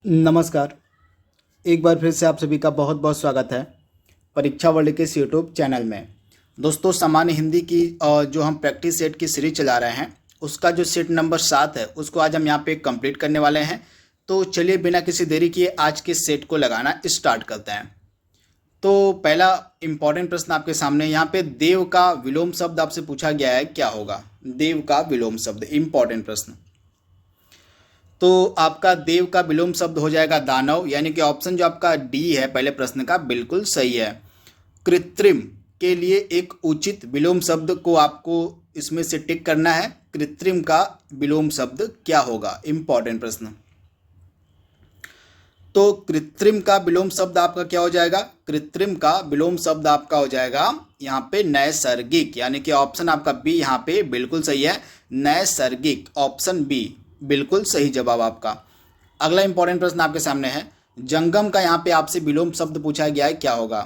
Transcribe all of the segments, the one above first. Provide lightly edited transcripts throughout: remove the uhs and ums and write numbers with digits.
नमस्कार। एक बार फिर से आप सभी का बहुत बहुत स्वागत है परीक्षा वर्ल्ड के इस यूट्यूब चैनल में। दोस्तों, सामान्य हिंदी की जो हम प्रैक्टिस सेट की सीरीज चला रहे हैं उसका जो सेट नंबर 7 है उसको आज हम यहाँ पे कंप्लीट करने वाले हैं। तो चलिए बिना किसी देरी किए आज के सेट को लगाना स्टार्ट करते हैं। तो पहला इंपॉर्टेंट प्रश्न आपके सामने यहाँ पे देव का विलोम शब्द आपसे पूछा गया है, क्या होगा? देव का विलोम शब्द, इंपॉर्टेंट प्रश्न। तो आपका देव का विलोम शब्द हो जाएगा दानव, यानी कि ऑप्शन जो आपका डी है पहले प्रश्न का बिल्कुल सही है। कृत्रिम के लिए एक उचित विलोम शब्द को आपको इसमें से टिक करना है। कृत्रिम का विलोम शब्द क्या होगा? इंपॉर्टेंट प्रश्न। तो कृत्रिम का विलोम शब्द आपका क्या हो जाएगा? कृत्रिम का विलोम शब्द आपका हो जाएगा यहाँ पे नैसर्गिक, यानी कि ऑप्शन आपका बी यहाँ पे बिल्कुल सही है। नैसर्गिक, ऑप्शन बी बिल्कुल सही जवाब आपका। अगला इंपॉर्टेंट प्रश्न आपके सामने है, जंगम का यहाँ पे आपसे विलोम शब्द पूछा गया है, क्या होगा?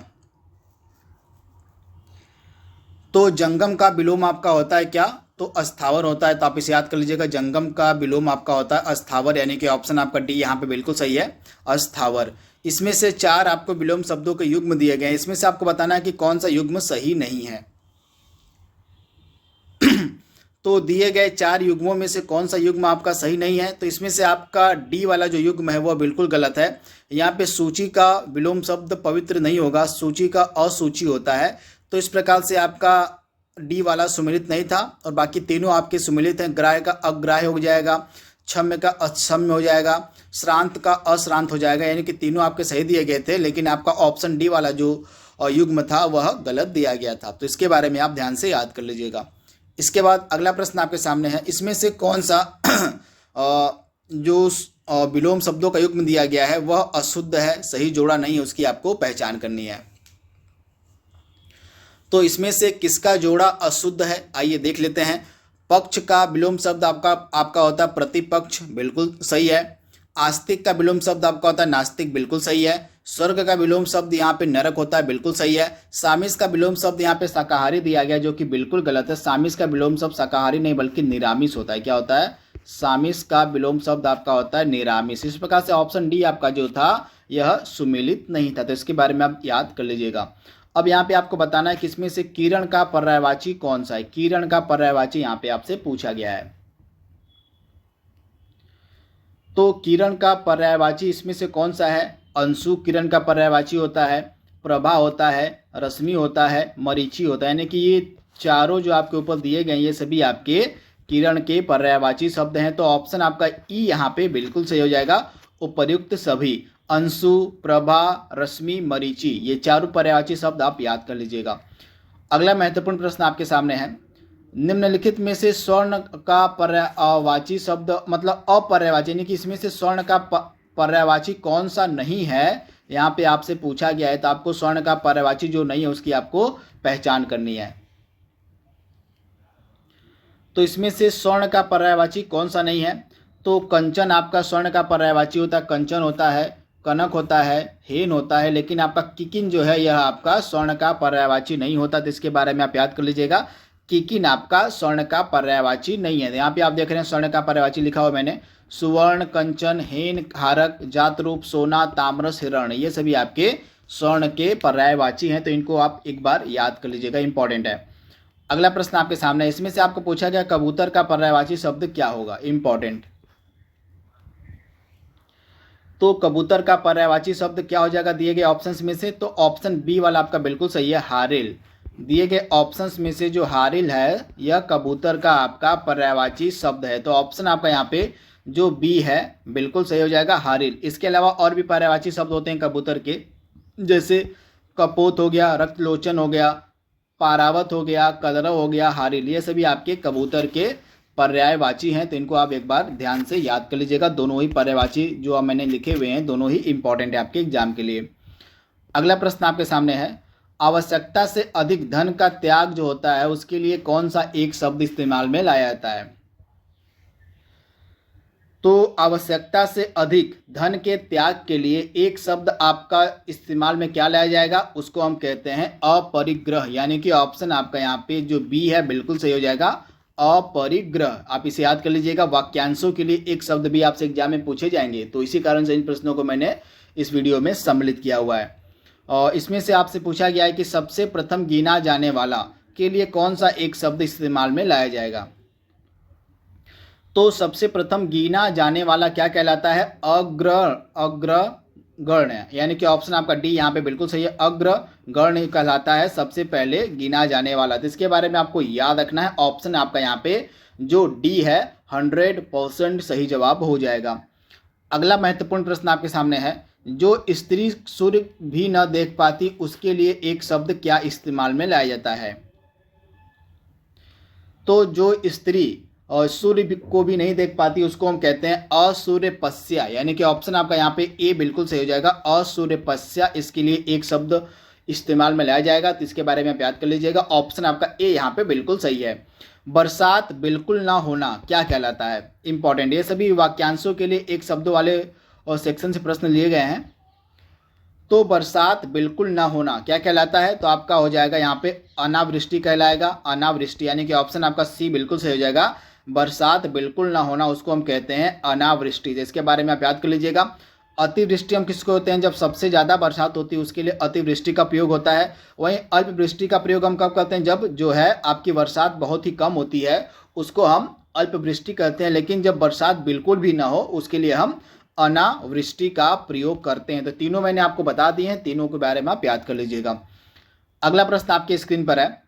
तो जंगम का विलोम आपका होता है क्या? तो अस्थावर होता है। तो आप इसे याद कर लीजिएगा, जंगम का विलोम आपका होता है अस्थावर, यानी कि ऑप्शन आपका डी यहाँ पे बिल्कुल सही है, अस्थावर। इसमें से 4 आपको विलोम शब्दों के युग्म दिए गए हैं, इसमें से आपको बताना है कि कौन सा युग्म सही नहीं है। तो दिए गए 4 युग्मों में से कौन सा युग्म आपका सही नहीं है? तो इसमें से आपका डी वाला जो युग्म है वह बिल्कुल गलत है। यहाँ पे सूची का विलोम शब्द पवित्र नहीं होगा, सूची का असूची होता है। तो इस प्रकार से आपका डी वाला सुमिलित नहीं था और बाकी तीनों आपके सुमिलित हैं। ग्राह्य का अग्राह्य हो जाएगा, क्षम्य का अक्षम्य हो जाएगा, श्रांत का अश्रांत हो जाएगा, यानी कि तीनों आपके सही दिए गए थे, लेकिन आपका ऑप्शन डी वाला जो युग्म था वह गलत दिया गया था। तो इसके बारे में आप ध्यान से याद कर लीजिएगा। इसके बाद अगला प्रश्न आपके सामने है, इसमें से कौन सा जो विलोम शब्दों का युग्म दिया गया है वह अशुद्ध है, सही जोड़ा नहीं है, उसकी आपको पहचान करनी है। तो इसमें से किसका जोड़ा अशुद्ध है, आइए देख लेते हैं। पक्ष का विलोम शब्द आपका होता है प्रतिपक्ष, बिल्कुल सही है। आस्तिक का विलोम शब्द आपका होता है नास्तिक, बिल्कुल सही है। स्वर्ग का विलोम शब्द यहाँ पे नरक होता है, बिल्कुल सही है। सामिस का विलोम शब्द यहाँ पे शाकाहारी दिया गया, जो कि बिल्कुल गलत है। सामिस का विलोम शब्द शाकाहारी नहीं बल्कि निरामिष होता है। क्या होता है? सामिस का विलोम शब्द आपका होता है निरामिष। इस प्रकार से ऑप्शन डी आपका जो था यह सुमेलित नहीं था, तो इसके बारे में आप याद कर लीजिएगा। अब यहाँ पे आपको बताना है कि इसमें से किरण का पर्यायवाची कौन सा है। किरण का पर्यायवाची यहाँ पे आपसे पूछा गया है। तो किरण का पर्यायवाची इसमें से कौन सा है? अंशु किरण का पर्यायवाची होता है, प्रभा होता है, रश्मि होता है, मरीचि होता है, यानी कि ये चारों जो आपके ऊपर दिए गए ये सभी आपके किरण के पर्यायवाची शब्द हैं। तो ऑप्शन आपका ई यहाँ पे बिल्कुल सही हो जाएगा। उपर्युक्त सभी अंशु, प्रभा, रश्मि, मरीचि, ये चारों पर्यायवाची शब्द आप याद कर लीजिएगा। अगला महत्वपूर्ण प्रश्न आपके सामने है, निम्नलिखित में से स्वर्ण का पर्यायवाची शब्द मतलब अपर्यायवाची, यानी कि इसमें से स्वर्ण का पर्यायवाची कौन सा नहीं है, यहाँ पे आपसे पूछा गया है। तो आपको स्वर्ण का पर्यायवाची जो नहीं है उसकी आपको पहचान करनी है। तो इसमें से स्वर्ण का पर्यायवाची कौन सा नहीं है? तो कंचन आपका स्वर्ण का पर्यायवाची होता है, कंचन होता है, कनक होता है, हेन होता है, लेकिन आपका किकिन जो है यह आपका स्वर्ण का पर्यायवाची नहीं होता। तो इसके बारे में आप याद कर लीजिएगा, किकिन आपका स्वर्ण का पर्यायवाची नहीं है। यहाँ पे आप देख रहे हैं स्वर्ण का पर्यायवाची लिखा हुआ मैंने, सुवर्ण, कंचन, हेन, हारक, जात रूप, सोना, ताम्रस, हिरण, ये सभी आपके स्वर्ण के पर्यायवाची हैं। तो इनको आप एक बार याद कर लीजिएगा, इंपॉर्टेंट है। अगला प्रश्न आपके सामने, इसमें से आपको पूछा गया कबूतर का पर्यायवाची शब्द क्या होगा? इंपॉर्टेंट। तो कबूतर का पर्यायवाची शब्द क्या हो जाएगा दिए गए ऑप्शंस में से? तो ऑप्शन बी वाला आपका बिल्कुल सही है, हारिल। दिए गए ऑप्शंस में से जो हारिल है यह कबूतर का आपका पर्यायवाची शब्द है। तो ऑप्शन आपका यहाँ पे जो बी है बिल्कुल सही हो जाएगा, हारिल। इसके अलावा और भी पर्यायवाची शब्द होते हैं कबूतर के, जैसे कपोत हो गया, रक्तलोचन हो गया, पारावत हो गया, कलरव हो गया, हारिल, ये सभी आपके कबूतर के पर्यायवाची हैं। तो इनको आप एक बार ध्यान से याद कर लीजिएगा। दोनों ही पर्यायवाची जो मैंने लिखे हुए हैं दोनों ही इंपॉर्टेंट है आपके एग्जाम के लिए। अगला प्रश्न आपके सामने है, आवश्यकता से अधिक धन का त्याग जो होता है उसके लिए कौन सा एक शब्द इस्तेमाल में लाया जाता है? तो आवश्यकता से अधिक धन के त्याग के लिए एक शब्द आपका इस्तेमाल में क्या लाया जाएगा? उसको हम कहते हैं अपरिग्रह, यानी कि ऑप्शन आपका यहाँ पे जो बी है बिल्कुल सही हो जाएगा, अपरिग्रह। आप इसे याद कर लीजिएगा। वाक्यांशों के लिए एक शब्द भी आपसे एग्जाम में पूछे जाएंगे, तो इसी कारण से इन प्रश्नों को मैंने इस वीडियो में सम्मिलित किया हुआ है। और इसमें से आपसे पूछा गया है कि सबसे प्रथम गिना जाने वाला के लिए कौन सा एक शब्द इस्तेमाल में लाया जाएगा। तो सबसे प्रथम गिना जाने वाला क्या कहलाता है? अग्रगण्य, यानी कि ऑप्शन आपका डी यहाँ पे बिल्कुल सही है। अग्रगण्य कहलाता है सबसे पहले गिना जाने वाला। तो इसके बारे में आपको याद रखना है। ऑप्शन आपका यहाँ पे जो डी है 100% सही जवाब हो जाएगा। अगला महत्वपूर्ण प्रश्न आपके सामने है, जो स्त्री सूर्य भी न देख पाती उसके लिए एक शब्द क्या इस्तेमाल में लाया जाता है? तो जो स्त्री और सूर्य को भी नहीं देख पाती उसको हम कहते हैं असूर्यपस्या, यानी कि ऑप्शन आपका यहाँ पे ए बिल्कुल सही हो जाएगा। असूर्यपस्या, इसके लिए एक शब्द इस्तेमाल में लाया जाएगा। तो इसके बारे में आप याद कर लीजिएगा। ऑप्शन आपका ए यहाँ पे बिल्कुल सही है। बरसात बिल्कुल ना होना क्या कहलाता है? इंपॉर्टेंट, ये सभी वाक्यांशों के लिए एक शब्द वाले और सेक्शन से प्रश्न लिए गए हैं। तो बरसात बिल्कुल ना होना क्या कहलाता है? तो आपका हो जाएगा यहाँ पे अनावृष्टि कहलाएगा। अनावृष्टि, यानी कि ऑप्शन आपका सी बिल्कुल सही हो जाएगा। बरसात बिल्कुल ना होना उसको हम कहते हैं अनावृष्टि। तो इसके बारे में आप याद कर लीजिएगा। अतिवृष्टि हम किसको होते हैं? जब सबसे ज़्यादा बरसात होती है उसके लिए अतिवृष्टि का प्रयोग होता है। वहीं अल्पवृष्टि का प्रयोग हम कब करते हैं? जब जो है आपकी बरसात बहुत ही कम होती है उसको हम अल्पवृष्टि कहते हैं। लेकिन जब बरसात बिल्कुल भी ना हो उसके लिए हम अनावृष्टि का प्रयोग करते हैं। तो तीनों मैंने आपको बता दिए हैं, तीनों के बारे में आप याद कर लीजिएगा। अगला प्रश्न आपके स्क्रीन पर है,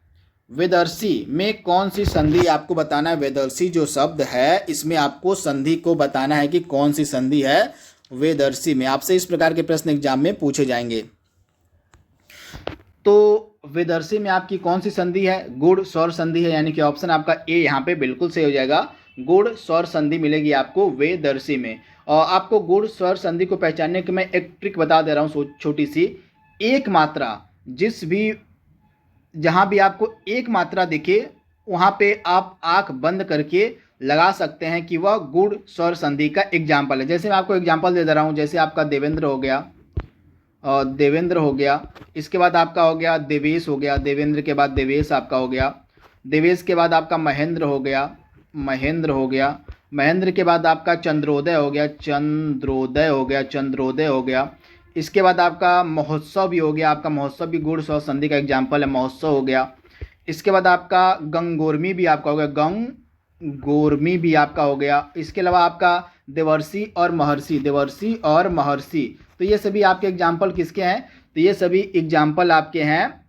वेदर्शी में कौन सी संधि आपको बताना है? वेदर्शी जो शब्द है इसमें आपको संधि को बताना है कि कौन सी संधि है वेदर्शी में। आपसे इस प्रकार के प्रश्न एग्जाम में पूछे जाएंगे। तो वेदर्शी में आपकी कौन सी संधि है? गुण स्वर संधि है, यानी कि ऑप्शन आपका ए यहाँ पे बिल्कुल सही हो जाएगा। गुण स्वर संधि मिलेगी आपको वेदर्शी में। और आपको गुण स्वर संधि को पहचानने की मैं एक ट्रिक बता दे रहा हूँ छोटी सी। एक मात्रा जहाँ भी आपको एक मात्रा दिखे वहाँ पे आप आंख बंद करके लगा सकते हैं कि वह गुण स्वर संधि का एग्जाम्पल है। जैसे मैं आपको एग्जाम्पल दे रहा हूँ, जैसे आपका देवेंद्र हो गया और देवेंद्र हो गया, इसके बाद आपका हो गया देवेश हो गया, देवेंद्र के बाद देवेश आपका हो गया, देवेश के बाद आपका महेंद्र हो गया, महेंद्र हो गया, महेंद्र के बाद आपका चंद्रोदय हो गया, चंद्रोदय हो गया, चंद्रोदय हो गया। इसके बाद आपका महोत्सव भी हो गया, आपका महोत्सव भी गुण स्वर संधि का एग्जाम्पल है, महोत्सव हो गया। इसके बाद आपका गंगोर्मी भी आपका हो गया, गंगोर्मी भी आपका हो गया। इसके अलावा आपका देवर्षि और महर्षि, देवर्षि और महर्षि। तो ये सभी आपके एग्जाम्पल किसके हैं? तो ये सभी एग्जाम्पल आपके हैं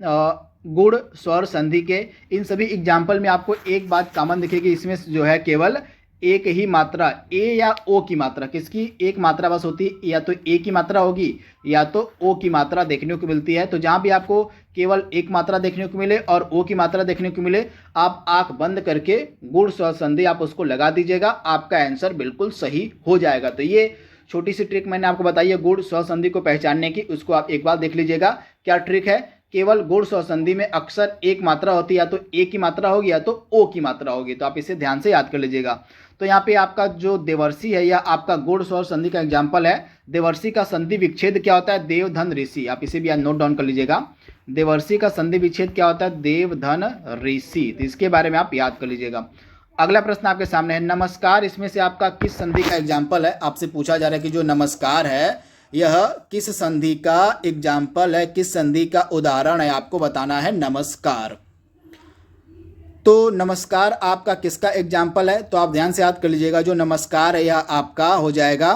गुण स्वर संधि के। इन सभी एग्जाम्पल में आपको एक बात कॉमन दिखेगी, इसमें जो है केवल एक ही मात्रा ए या ओ की मात्रा, किसकी एक मात्रा बस होती है, या तो ए की मात्रा होगी या तो ओ की मात्रा देखने को मिलती है। तो जहाँ भी आपको केवल एक मात्रा देखने को मिले और ओ की मात्रा देखने को मिले, आप आंख बंद करके गुण स्वर संधि आप उसको लगा दीजिएगा, आपका आंसर बिल्कुल सही हो जाएगा। तो ये छोटी सी ट्रिक मैंने आपको बताई है गुण स्वर संधि को पहचानने की, उसको आप एक बार देख लीजिएगा। क्या ट्रिक है? केवल गुण स्वर संधि में अक्सर एक मात्रा होती है, या तो ए की मात्रा होगी या तो ओ की मात्रा होगी। तो आप इसे ध्यान से याद कर लीजिएगा। तो यहाँ पे आपका जो देवर्षि है या आपका गुण स्वर संधि का एग्जाम्पल है। देवर्षि का संधि विच्छेद क्या होता है? देव धन ऋषि। आप इसे भी नोट डाउन कर लीजिएगा। देवर्षि का संधि विच्छेद क्या होता है? देव धन ऋषि। तो इसके बारे में आप याद कर लीजिएगा। अगला प्रश्न आपके सामने है, नमस्कार इसमें से आपका किस संधि का एग्जाम्पल है? आपसे पूछा जा रहा है कि जो नमस्कार है यह किस संधि का एग्जाम्पल है, किस संधि का उदाहरण है, आपको बताना है नमस्कार। तो नमस्कार आपका किसका एग्जाम्पल है? तो आप ध्यान से याद कर लीजिएगा। जो नमस्कार है यह आपका हो जाएगा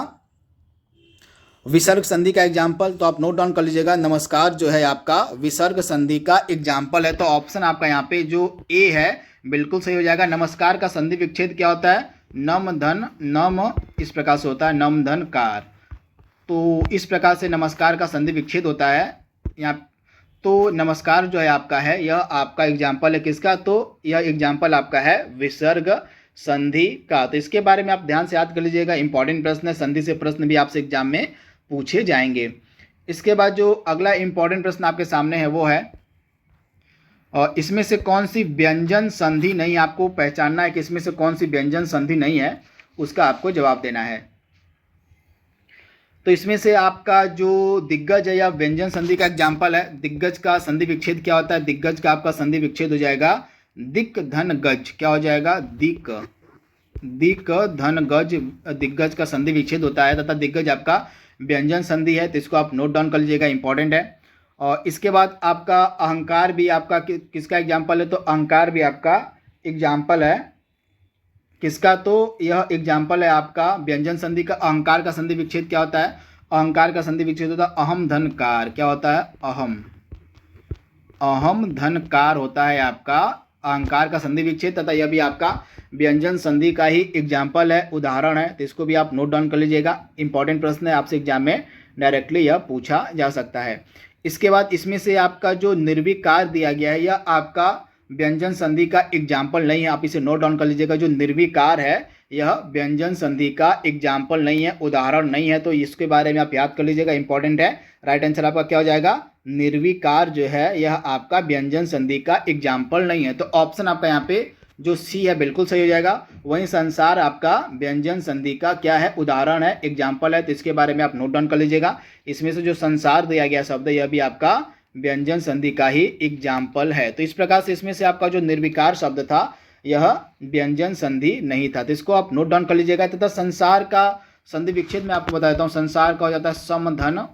विसर्ग संधि का एग्जाम्पल। तो आप नोट डाउन कर लीजिएगा, नमस्कार जो है आपका विसर्ग संधि का एग्जाम्पल है। तो ऑप्शन आपका यहाँ पे जो ए है बिल्कुल सही हो जाएगा। नमस्कार का संधि विच्छेद क्या होता है? नम धन नम, इस प्रकार से होता है नम धन कार। तो इस प्रकार से नमस्कार का संधि विच्छेद होता है यहाँ। तो नमस्कार जो है आपका है यह आपका एग्जाम्पल है किसका? तो यह एग्जाम्पल आपका है विसर्ग संधि का। तो इसके बारे में आप ध्यान से याद कर लीजिएगा। इंपॉर्टेंट प्रश्न है, संधि से प्रश्न भी आपसे एग्जाम में पूछे जाएंगे। इसके बाद जो अगला इंपॉर्टेंट प्रश्न आपके सामने है वो है, और इसमें से कौन सी व्यंजन संधि नहीं, आपको पहचानना है कि इसमें से कौन सी व्यंजन संधि नहीं है, उसका आपको जवाब देना है। तो इसमें से आपका जो दिग्गज है या व्यंजन संधि का एग्जाम्पल है। दिग्गज का संधि विच्छेद क्या होता है? दिग्गज का आपका संधि विच्छेद हो जाएगा दिक धन गज, क्या हो जाएगा? दिक धन गज, दिग्गज का संधि विच्छेद होता है तथा दिग्गज आपका व्यंजन संधि है, तो इसको आप नोट डाउन कर लीजिएगा, इंपॉर्टेंट है। और इसके बाद आपका अहंकार भी आपका किसका एग्जाम्पल है? तो अहंकार भी आपका एग्जाम्पल है किसका? तो यह एग्जाम्पल है आपका व्यंजन संधि का। अहंकार का संधि विच्छेद क्या होता है? अहंकार का संधि विच्छेद होता है अहम धनकार, क्या होता है? अहम धनकार होता है आपका अहंकार का संधि विच्छेद, तथा यह भी आपका व्यंजन संधि का ही एग्जाम्पल है, उदाहरण है, तो इसको भी आप नोट डाउन कर लीजिएगा, इंपॉर्टेंट प्रश्न है, आपसे एग्जाम में डायरेक्टली यह पूछा जा सकता है। इसके बाद इसमें से आपका जो निर्विकार दिया गया है यह आपका व्यंजन संधि का एग्जाम्पल नहीं है, आप इसे नोट डाउन कर लीजिएगा। जो निर्विकार है यह व्यंजन संधि का एग्जाम्पल नहीं है, उदाहरण नहीं है, तो इसके बारे में आप याद कर लीजिएगा, इंपॉर्टेंट है। राइट आंसर आपका क्या हो जाएगा? निर्विकार जो है यह आपका व्यंजन संधि का एग्जाम्पल नहीं है, तो ऑप्शन आपका यहाँ पे जो सी है बिल्कुल सही हो जाएगा। वहीं संसार आपका व्यंजन संधि का क्या है? उदाहरण है, एग्जाम्पल है, तो इसके बारे में आप नोट डाउन कर लीजिएगा। इसमें से जो संसार दिया गया शब्द यह भी आपका व्यंजन संधि का ही एग्जाम्पल है। तो इस प्रकार से इसमें से आपका जो निर्विकार शब्द था यह व्यंजन संधि नहीं था, तो इसको आप नोट डाउन कर लीजिएगा। तथा संसार का संधि विच्छेद मैं आपको बता देता हूँ। संसार का हो जाता है समधन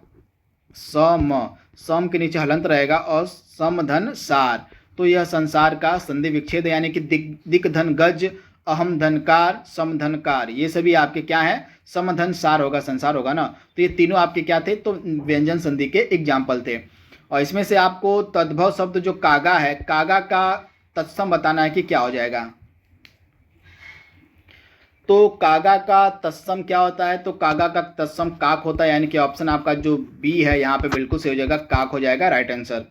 सम के नीचे हलंत रहेगा और समधन सार, तो यह संसार का संधि विच्छेद है, यानी कि दिक धन गज, अहम धनकार, समधनकार, ये सभी आपके क्या है? समधन सार होगा, संसार होगा ना, तो ये तीनों आपके क्या थे? तो व्यंजन संधि के एग्जाम्पल थे। और इसमें से आपको तद्भव शब्द जो कागा है, कागा का तत्सम बताना है कि क्या हो जाएगा। तो कागा का तत्सम क्या होता है? तो कागा का तत्सम काक होता है, यानी कि ऑप्शन आपका जो बी है यहाँ पे बिल्कुल सही हो जाएगा, काक हो जाएगा राइट आंसर।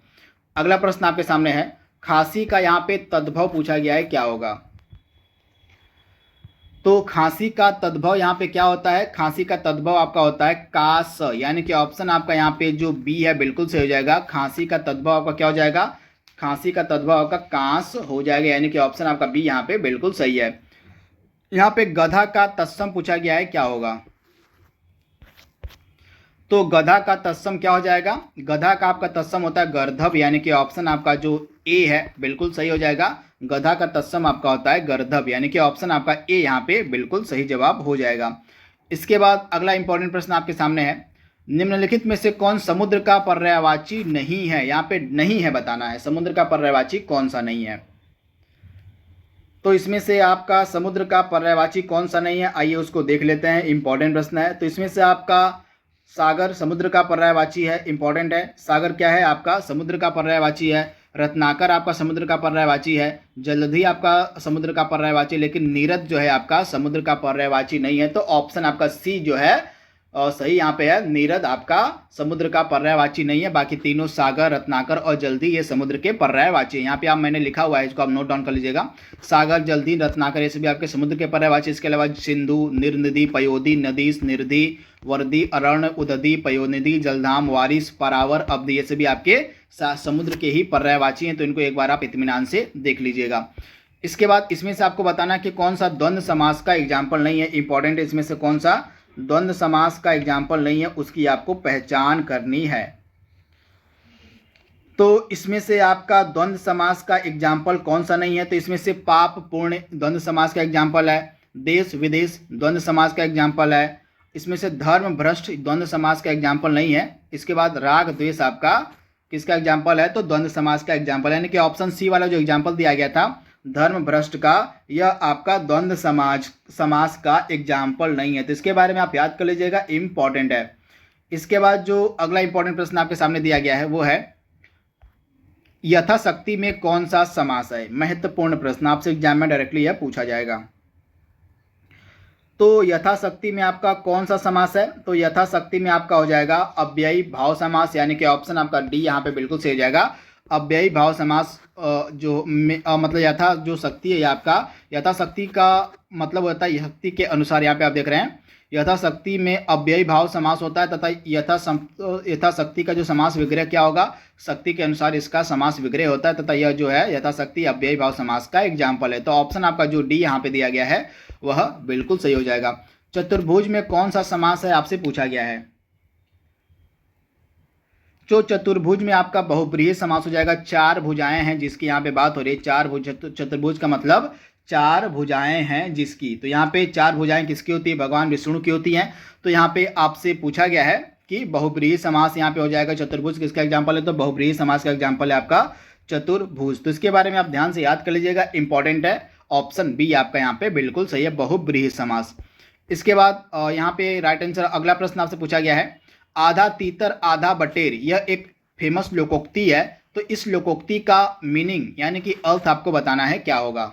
अगला प्रश्न आपके सामने है, खांसी का यहाँ पे तद्भव पूछा गया है, क्या होगा? तो खांसी का तद्भव यहाँ पे क्या होता है? खांसी का तद्भव आपका होता है कास, यानी कि ऑप्शन आपका यहाँ पे जो बी है बिल्कुल सही हो जाएगा। खांसी का तद्भव आपका क्या हो जाएगा? खांसी का तद्भव आपका कांस हो जाएगा, यानी कि ऑप्शन आपका बी यहाँ पे बिल्कुल सही है। यहाँ पे गधा का तत्सम पूछा गया है, क्या होगा? तो गधा का तत्सम क्या हो जाएगा? गधा का आपका तत्सम होता है गर्धभ, यानी कि ऑप्शन आपका जो ए है बिल्कुल सही हो जाएगा। गधा का तत्सम आपका होता है गर्धभ, यानी कि ऑप्शन आपका ए यहाँ पे बिल्कुल सही जवाब हो जाएगा। इसके बाद अगला इंपॉर्टेंट प्रश्न आपके सामने है, निम्नलिखित में से कौन समुद्र का पर्यायवाची नहीं है? यहाँ पे नहीं है बताना है, समुद्र का पर्यायवाची कौन सा नहीं है। तो इसमें से आपका समुद्र का पर्यायवाची कौन सा नहीं है, आइए उसको देख लेते हैं, इंपॉर्टेंट प्रश्न है। तो इसमें से आपका सागर समुद्र का पर्यायवाची है, इंपॉर्टेंट है। सागर क्या है? आपका समुद्र का पर्यायवाची है। रत्नाकर आपका समुद्र का पर्यायवाची है। जलधि आपका समुद्र का पर्यायवाची, लेकिन नीरद जो है आपका समुद्र का पर्यायवाची नहीं है, तो ऑप्शन आपका सी जो है सही यहाँ पे है। नीरद आपका समुद्र का पर्यायवाची नहीं है, बाकी तीनों सागर, रत्नाकर और जल्दी ये समुद्र के पर्यायवाची है। यहाँ पे आप मैंने लिखा हुआ है, इसको आप नोट डाउन कर लीजिएगा। सागर, जल्दी, रत्नाकर ये सभी आपके समुद्र के पर्यायवाची। इसके अलावा सिंधु, निर्नदी, पयोधी, नदीस, निर्धि, वर्दी, अरण्य, उदधी, पयोनिधि, जलधाम, वारिस, परावर, अब्ध ये सभी आपके समुद्र के ही पर्यायवाची हैं, तो इनको एक बार आप इत्मीनान से देख लीजिएगा। इसके बाद इसमें से आपको बताना कि कौन सा द्वंद्व समास का एग्जाम्पल नहीं है, इंपॉर्टेंट है। इसमें से कौन सा द्वंद्व समास का एग्जाम्पल नहीं है, उसकी आपको पहचान करनी है। तो इसमें से आपका द्वंद्व समास का एग्जाम्पल कौन सा नहीं है? तो इसमें से पाप पूर्ण द्वंद्व समास का एग्जाम्पल है। देश विदेश द्वंद्व समास का एग्जाम्पल है। इसमें से धर्म भ्रष्ट द्वंद्व समास का एग्जाम्पल नहीं है। इसके बाद राग द्वेष आपका किसका एग्जाम्पल है? तो द्वंद्व समास का एग्जाम्पल, यानी कि ऑप्शन सी वाला जो एग्जाम्पल दिया गया था धर्म भ्रष्ट का, यह आपका द्वंद्व समास का एग्जाम्पल नहीं है, तो इसके बारे में आप याद कर लीजिएगा, इंपॉर्टेंट है। इसके बाद जो अगला इंपॉर्टेंट प्रश्न आपके सामने दिया गया है वो है यथाशक्ति में कौन सा समास है? महत्वपूर्ण प्रश्न, आपसे एग्जाम में डायरेक्टली यह पूछा जाएगा। तो यथाशक्ति में आपका कौन सा समास है? तो यथाशक्ति में आपका हो जाएगा अव्ययी भाव समास, यानी कि ऑप्शन आपका डी यहाँ पे बिल्कुल सही हो जाएगा। अव्ययी भाव समास जो मतलब यथा जो शक्ति है आपका, यथाशक्ति का मतलब होता है शक्ति के अनुसार। यहाँ पे आप देख रहे हैं यथाशक्ति में अव्ययी भाव समास होता है, तथा यथाशक्ति का जो समास विग्रह क्या होगा? शक्ति के अनुसार इसका समास विग्रह होता है, तथा यह जो है यथाशक्ति अव्ययी भाव समास का एग्जाम्पल है। तो ऑप्शन आपका जो डी यहाँ पे दिया गया है वह बिल्कुल सही हो जाएगा। चतुर्भुज में कौन सा समास है आपसे पूछा गया है। जो चतुर्भुज में आपका बहुब्रीहि समास हो जाएगा, चार भुजाएं हैं जिसकी यहाँ पे बात हो रही है। चार भुज, चतुर्भुज का मतलब चार भुजाएं हैं जिसकी। तो यहाँ पे चार भुजाएं किसकी होती है? भगवान विष्णु की होती हैं। तो यहाँ पे आपसे पूछा गया है कि बहुब्रीहि समास यहाँ पे हो जाएगा। चतुर्भुज किसका एग्जाम्पल है? तो बहुब्रीहि समास का एग्जाम्पल है आपका चतुर्भुज। तो इसके बारे में आप ध्यान से याद कर लीजिएगा, इंपॉर्टेंट है। ऑप्शन बी आपका यहाँ पे बिल्कुल सही है, बहुब्रीहि समास। इसके बाद यहाँ पे राइट आंसर, अगला प्रश्न आपसे पूछा गया है, आधा तीतर आधा बटेर, यह एक फेमस लोकोक्ति है। तो इस लोकोक्ति का मीनिंग यानी कि अर्थ आपको बताना है, क्या होगा?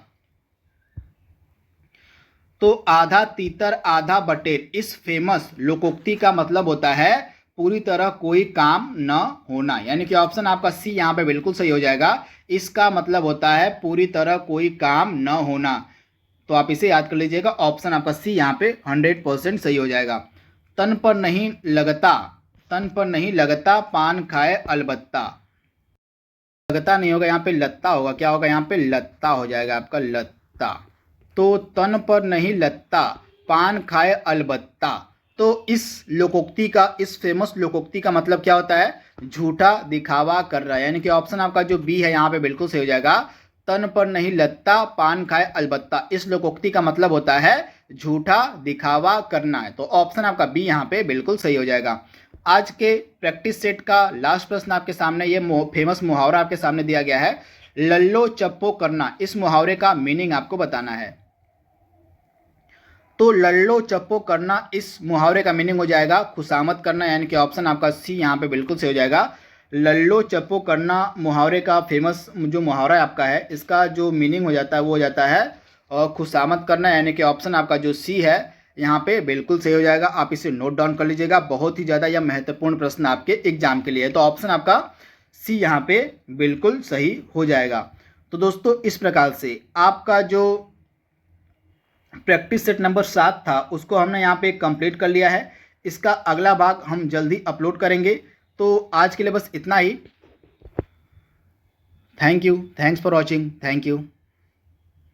तो आधा तीतर आधा बटेर, इस फेमस लोकोक्ति का मतलब होता है पूरी तरह कोई काम न होना, यानी कि ऑप्शन आपका सी यहाँ पे बिल्कुल सही हो जाएगा। इसका मतलब होता है पूरी तरह कोई काम न होना। तो आप इसे याद कर लीजिएगा, ऑप्शन आपका सी यहाँ पे 100% सही हो जाएगा। तन पर नहीं लगता, तन पर नहीं लगता पान खाए अलबत्ता, लगता नहीं होगा, यहाँ पे लत्ता होगा। क्या होगा? यहाँ पे लत्ता हो जाएगा आपका, लत्ता। तो तन पर नहीं लगता पान खाए अलबत्ता, तो इस लोकोक्ति का, इस फेमस लोकोक्ति का मतलब क्या होता है? झूठा दिखावा कर रहा है, यानी कि ऑप्शन आपका जो बी है यहाँ पे बिल्कुल सही हो जाएगा। तन पर नहीं लगता पान खाए अलबत्ता, इस लोकोक्ति का मतलब होता है झूठा दिखावा करना है। तो ऑप्शन आपका बी यहाँ पे बिल्कुल सही हो जाएगा। आज के प्रैक्टिस सेट का लास्ट प्रश्न आपके सामने, ये फेमस मुहावरा आपके सामने दिया गया है, लल्लो चप्पो करना, इस मुहावरे का मीनिंग आपको बताना है। तो लल्लो चप्पो करना, इस मुहावरे का मीनिंग हो जाएगा खुशामद करना, यानी कि ऑप्शन आपका सी यहाँ पे बिल्कुल सही हो जाएगा। लल्लो चप्पो करना मुहावरे का फेमस जो मुहावरा आपका है, इसका जो मीनिंग हो जाता है वो हो जाता है खुशामद करना, यानी कि ऑप्शन आपका जो सी है यहाँ पे बिल्कुल सही हो जाएगा। आप इसे नोट डाउन कर लीजिएगा, बहुत ही ज़्यादा यह महत्वपूर्ण प्रश्न आपके एग्जाम के लिए है। तो ऑप्शन आपका सी यहाँ पे बिल्कुल सही हो जाएगा। तो दोस्तों इस प्रकार से आपका जो प्रैक्टिस सेट नंबर 7 था उसको हमने यहाँ पे कंप्लीट कर लिया है। इसका अगला भाग हम जल्दी अपलोड करेंगे। तो आज के लिए बस इतना ही। Thank you, thanks for watching, thank you.